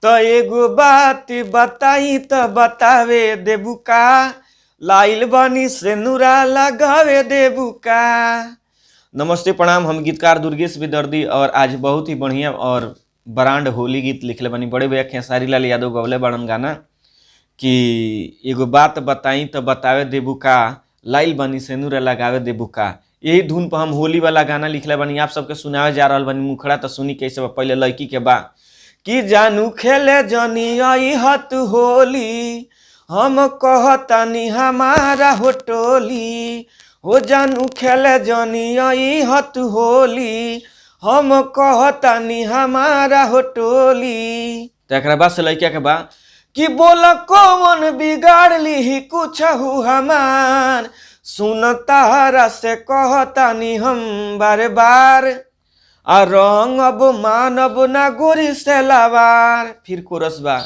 तो एगो बात बताई तो बतावे देबू का, लाइल बानी से नूरा लगावे देबू का। नमस्ते प्रणाम, हम गीतकार दुर्गेश विदर्दी और आज बहुत ही बढ़िया और ब्रांड होली गीत लिखले बानी। बड़े भैया खेसारी लाल यादव गवले बड़न गाना कि एगो बात बताई तो बतावे देबू का, लाइल बानी से नूरा लगावे देबू का। यही धुन पर हम होली वाला गाना लिखले बानी, आप सबके सुनावे जा रहल बानी। मुखड़ा तो सुनी कैसे बा। पहले लड़की के बा कि जानू खेले जनी आई हत होली, हम कहतानी हमारा हो टोली। हो जानू खेले जनी आई हत होली, हम कहतानी हमारा हो टोली। तो एक बाद से लड़का के बा कि बोल कौन बिगाड़ ली कुछ हमार, सुन तारा से कहतानी हम बार बार, आ रंग अब मानब ना गोरी से लावार। फिर कोरस बा,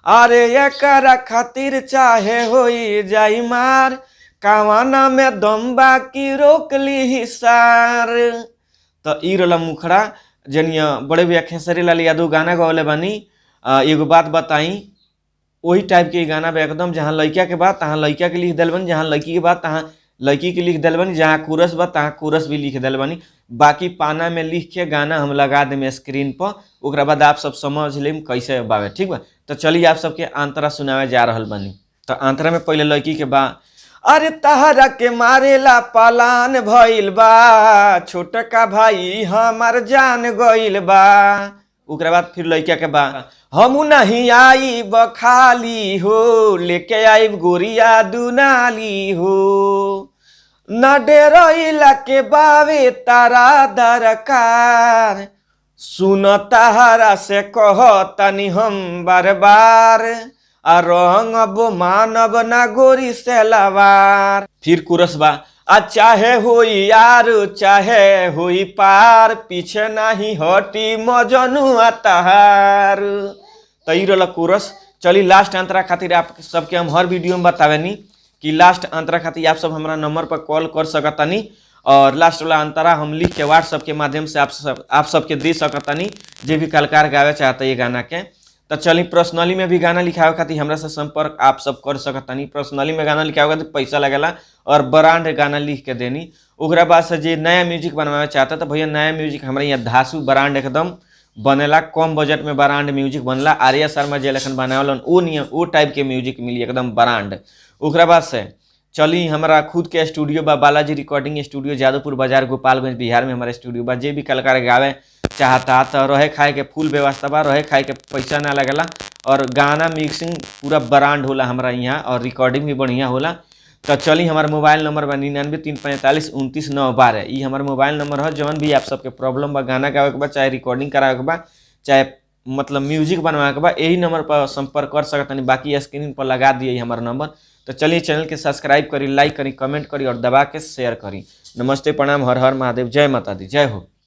अरे एकरा खातिर चाहे होई जाई मार, कावाना में दम बा की रोक ली हिसार। तो ई रहला मुखड़ा जनिया बड़े भैया खेसारी लाल यादव गाना गवले बानी। एगो बात बताई, वही टाइप के गाना बा एकदम, जहाँ लड़का के बात तहाँ लड़का के लिख दिल बनी, जहाँ लड़की के बात तहाँ लड़की के लिख दिल बनी, जहाँ कोरस बा तहाँ कोरस भी लिख दिल बनी। बाकी पाना में लिख के गाना हम लगा देम स्क्रीन पर, ओकरा बाद आप सब समझ लेम कैसे बावे। ठीक बा, तो चलिए आप सबके आंतरा सुनावे जा रहल बानी। तो आंतरा में पहले लड़की के बा, अरे तहरा के मारेला पालान भइल बा, छोटका भाई हमार जान गइल बा। ओकरा बाद फिर लड़का के बा, हम नहीं आई बखाली हो, लेके आई गोरिया दुनाली हो, न डेरइला के बावे तारा दरकार, सुन तारा से कहतनी हम बार बार, आ रंग अब मानब ना गोरी से लवार। फिर कुरस बा, आ चाहे होई यार चाहे होई पार, पीछे नहीं हटी मजनुआ तहार। तो ई रहला कोरस। चली लास्ट अंतरा खातिर आप सबके हम हर वीडियो में बतावेनी कि लास्ट अंतरा खातिर आप सब हमारा नंबर पर कॉल कर सकतानी, और लास्ट वाला अंतरा हम लिख के व्हाट्सएप के माध्यम से आप सबके दे सकतानी, जे भी कलाकार गावे चाहता ये गाना के। तो चलिए पर्सनली में भी गाना लिखावे खातिर हमरा से संपर्क आप सब कर सकतानी। पर्सनली में गाना लिखावे खातिर पैसा लगेला और ब्रांड गाना लिख के देनी। ओकरा बाद से जे नया म्यूजिक बनवावे चाहता तो भैया नया म्यूजिक हमारे यहाँ धासु ब्रांड एकदम बनेला, कम बजट में ब्रांड म्यूजिक बनला। आर्या शर्मा जे लखन बनावलन वो टाइप के म्यूजिक मिली एकदम ब्रांड। ओकरा बाद से चली हमारा खुद के स्टूडियो बा, बालाजी रिकॉर्डिंग स्टूडियो, जादवपुर बाजार, गोपालगंज बिहार में हमारा स्टूडियो बा। जे भी कलाकार गावे चाहता तो रहे खाए के फुल व्यवस्था बा, रहे खाए के पैसा ना लगेला, और गाना मिक्सिंग पूरा ब्रांड होला हमारा यहाँ, और रिकॉर्डिंग भी बढ़िया होला। तो चली हमारा मोबाइल नंबर बा 99-345-2912। ये हमारा मोबाइल नंबर है। जवन भी आप सबके प्रॉब्लम बा, गाना गावे के बा, चाहे रिकॉर्डिंग करावे के बा, चाहे मतलब म्यूजिक बनवावे के बा, यही नंबर पर संपर्क कर सकतनी। बाकी स्क्रीन पर लगा दिए हमारा नंबर। तो चलिए चैनल के सब्सक्राइब करी, लाइक करी, कमेंट करी और दबा के शेयर करी। नमस्ते प्रणाम, हर हर महादेव, जय माता दी, जय हो।